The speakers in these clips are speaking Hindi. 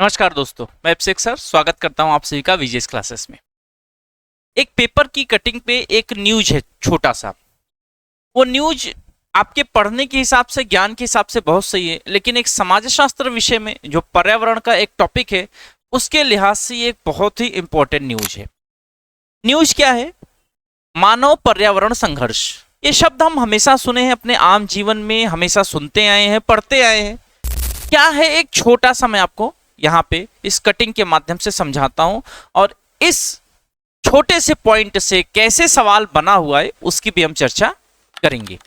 नमस्कार दोस्तों, मैं अभिषेक सर स्वागत करता हूं आप सभी का विजेस क्लासेस में। एक पेपर की कटिंग पे एक न्यूज है छोटा सा। वो न्यूज आपके पढ़ने के हिसाब से, ज्ञान के हिसाब से बहुत सही है, लेकिन एक समाजशास्त्र विषय में जो पर्यावरण का एक टॉपिक है उसके लिहाज से ये एक बहुत ही इंपॉर्टेंट न्यूज है। न्यूज क्या है? मानव पर्यावरण संघर्ष। ये शब्द हम हमेशा सुने हैं, अपने आम जीवन में हमेशा सुनते आए हैं, पढ़ते आए हैं। क्या है, एक छोटा सा मैं आपको यहाँ पे इस कटिंग के माध्यम से समझाता हूं और इस छोटे से पॉइंट से कैसे सवाल बना हुआ है उसकी भी हम चर्चा करेंगे।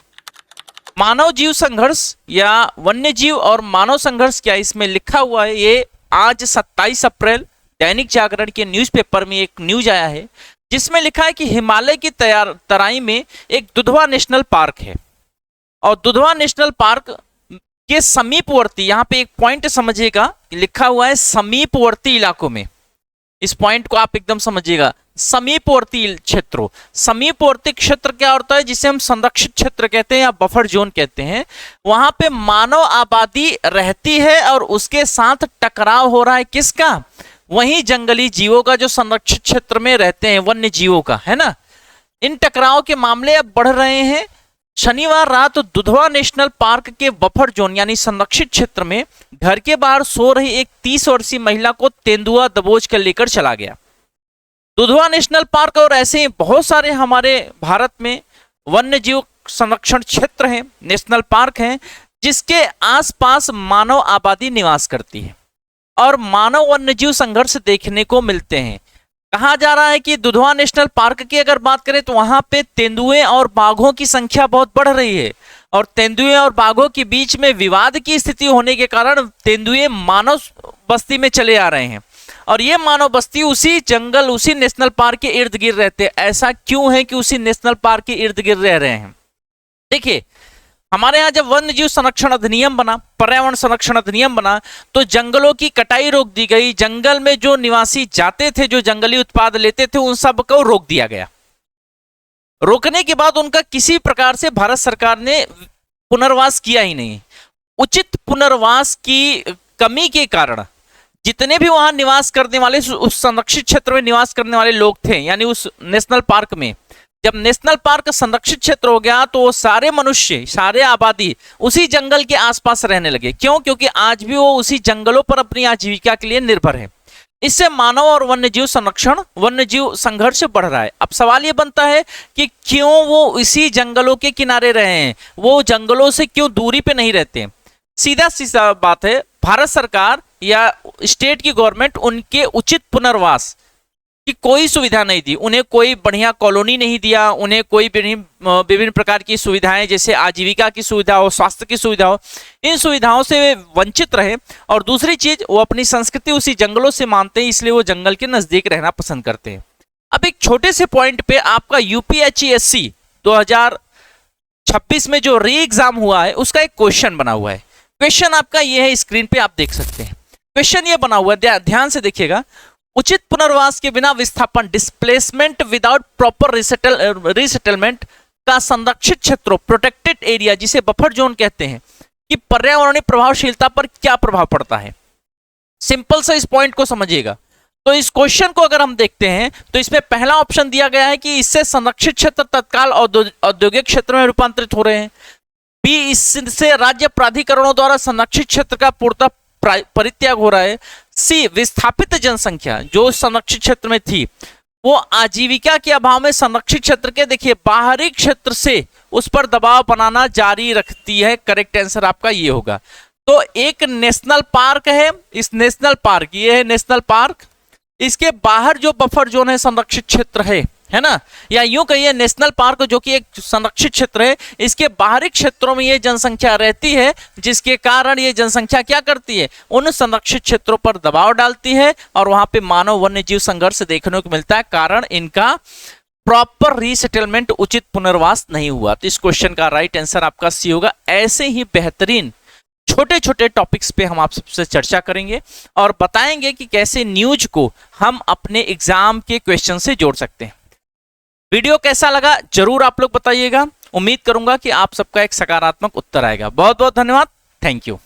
मानव जीव संघर्ष या वन्य जीव और मानव संघर्ष, क्या इसमें लिखा हुआ है? ये आज 27 अप्रैल दैनिक जागरण के न्यूज़पेपर में एक न्यूज आया है जिसमें लिखा है कि हिमालय की तराई में एक दुधवा नेशनल पार्क है और दुधवा नेशनल पार्क के समीपवर्ती, यहाँ पे एक पॉइंट समझिएगा, लिखा हुआ है समीपवर्ती इलाकों में। इस पॉइंट को आप एकदम समझिएगा, समीपवर्ती क्षेत्रों। समीपवर्ती क्षेत्र क्या होता है? जिसे हम संरक्षित क्षेत्र कहते हैं या बफर जोन कहते हैं। वहां पे मानव आबादी रहती है और उसके साथ टकराव हो रहा है किसका? वही जंगली जीवों का जो संरक्षित क्षेत्र में रहते हैं, वन्य जीवों का, है ना। इन टकराव के मामले अब बढ़ रहे हैं। शनिवार रात दुधवा नेशनल पार्क के बफर जोन यानी संरक्षित क्षेत्र में घर के बाहर सो रही एक 30 वर्षीय महिला को तेंदुआ दबोच कर लेकर चला गया। दुधवा नेशनल पार्क और ऐसे ही बहुत सारे हमारे भारत में वन्य जीव संरक्षण क्षेत्र हैं, नेशनल पार्क हैं, जिसके आसपास मानव आबादी निवास करती है और मानव वन्य जीव संघर्ष देखने को मिलते हैं। कहा जा रहा है कि दुधवा नेशनल पार्क की अगर बात करें तो वहां पे तेंदुए और बाघों की संख्या बहुत बढ़ रही है और तेंदुए और बाघों के बीच में विवाद की स्थिति होने के कारण तेंदुए मानव बस्ती में चले आ रहे हैं और ये मानव बस्ती उसी जंगल, उसी नेशनल पार्क के इर्द गिर्द रहते हैं। ऐसा क्यों है कि उसी नेशनल पार्क के इर्द गिर्द रह रहे हैं? देखिए, हमारे यहाँ जब वन्य जीव संरक्षण अधिनियम बना, पर्यावरण संरक्षण अधिनियम बना, तो जंगलों की कटाई रोक दी गई। जंगल में जो निवासी जाते थे, जो जंगली उत्पाद लेते थे, उन सब को रोक दिया गया। रोकने के बाद उनका किसी प्रकार से भारत सरकार ने पुनर्वास किया ही नहीं। उचित पुनर्वास की कमी के कारण जितने भी वहां निवास करने वाले, उस संरक्षित क्षेत्र में निवास करने वाले लोग थे, यानी उस नेशनल पार्क में, जब नेशनल पार्क संरक्षित क्षेत्र हो गया तो सारे मनुष्य, सारे आबादी उसी जंगल के आसपास रहने लगे। क्यों? क्योंकि आज भी वो उसी जंगलों पर अपनी आजीविका के लिए निर्भर है। इससे मानव और वन्यजीव संरक्षण, वन्यजीव संघर्ष बढ़ रहा है। अब सवाल ये बनता है कि क्यों वो इसी जंगलों के किनारे रहे हैं, वो जंगलों से क्यों दूरी पे नहीं रहते? सीधा सीधा बात है, भारत सरकार या स्टेट की गवर्नमेंट उनके उचित पुनर्वास कि कोई सुविधा नहीं दी, उन्हें कोई बढ़िया कॉलोनी नहीं दिया, उन्हें कोई विभिन्न प्रकार की सुविधाएं जैसे आजीविका की सुविधा हो, स्वास्थ्य की सुविधा हो, इन सुविधाओं से वे वंचित रहे। और दूसरी चीज, वो अपनी संस्कृति उसी जंगलों से मानते हैं, इसलिए वो जंगल के नजदीक रहना पसंद करते हैं। अब एक छोटे से पॉइंट पे आपका यूपीएससी 2026 में जो री एग्जाम हुआ है उसका एक क्वेश्चन बना हुआ है। क्वेश्चन आपका ये है, स्क्रीन पे आप देख सकते हैं। क्वेश्चन ये बना हुआ है, ध्यान से देखिएगा। उचित पुनर्वास के बिना विस्थापन, डिस्प्लेसमेंट विदाउट प्रॉपर रिसेटलमेंट का संरक्षित क्षेत्रों, प्रोटेक्टेड एरिया जिसे बफर जोन कहते हैं, कि पर्यावरणीय प्रभावशीलता पर क्या प्रभाव पड़ता है। सिंपल सा इस पॉइंट को समझिएगा। तो इस क्वेश्चन को अगर हम देखते हैं तो इसमें पहला ऑप्शन दिया गया है कि इससे संरक्षित क्षेत्र तत्काल औद्योगिक क्षेत्र में रूपांतरित हो रहे हैं। बी, इससे राज्य प्राधिकरणों द्वारा संरक्षित क्षेत्र का पूर्णतः परित्याग हो रहा है। सी, विस्थापित जनसंख्या जो संरक्षित क्षेत्र में थी वो आजीविका के अभाव में संरक्षित क्षेत्र के, देखिए, बाहरी क्षेत्र से उस पर दबाव बनाना जारी रखती है। करेक्ट आंसर आपका ये होगा। तो एक नेशनल पार्क है, इस नेशनल पार्क, ये है नेशनल पार्क, इसके बाहर जो बफर जोन है संरक्षित क्षेत्र है ना, या यूं कहिए नेशनल पार्क जो कि एक संरक्षित क्षेत्र है, इसके बाहरी क्षेत्रों में ये जनसंख्या रहती है, जिसके कारण ये जनसंख्या क्या करती है, उन संरक्षित क्षेत्रों पर दबाव डालती है और वहां पे मानव वन्य जीव संघर्ष देखने को मिलता है। कारण इनका प्रॉपर रीसेटलमेंट, उचित पुनर्वास नहीं हुआ। तो इस क्वेश्चन का राइट आंसर आपका सी होगा। ऐसे ही बेहतरीन छोटे छोटे टॉपिक्स पे हम आप सबसे चर्चा करेंगे और बताएंगे कि कैसे न्यूज को हम अपने एग्जाम के क्वेश्चन से जोड़ सकते हैं। वीडियो कैसा लगा जरूर आप लोग बताइएगा। उम्मीद करूंगा कि आप सबका एक सकारात्मक उत्तर आएगा। बहुत बहुत धन्यवाद। Thank you.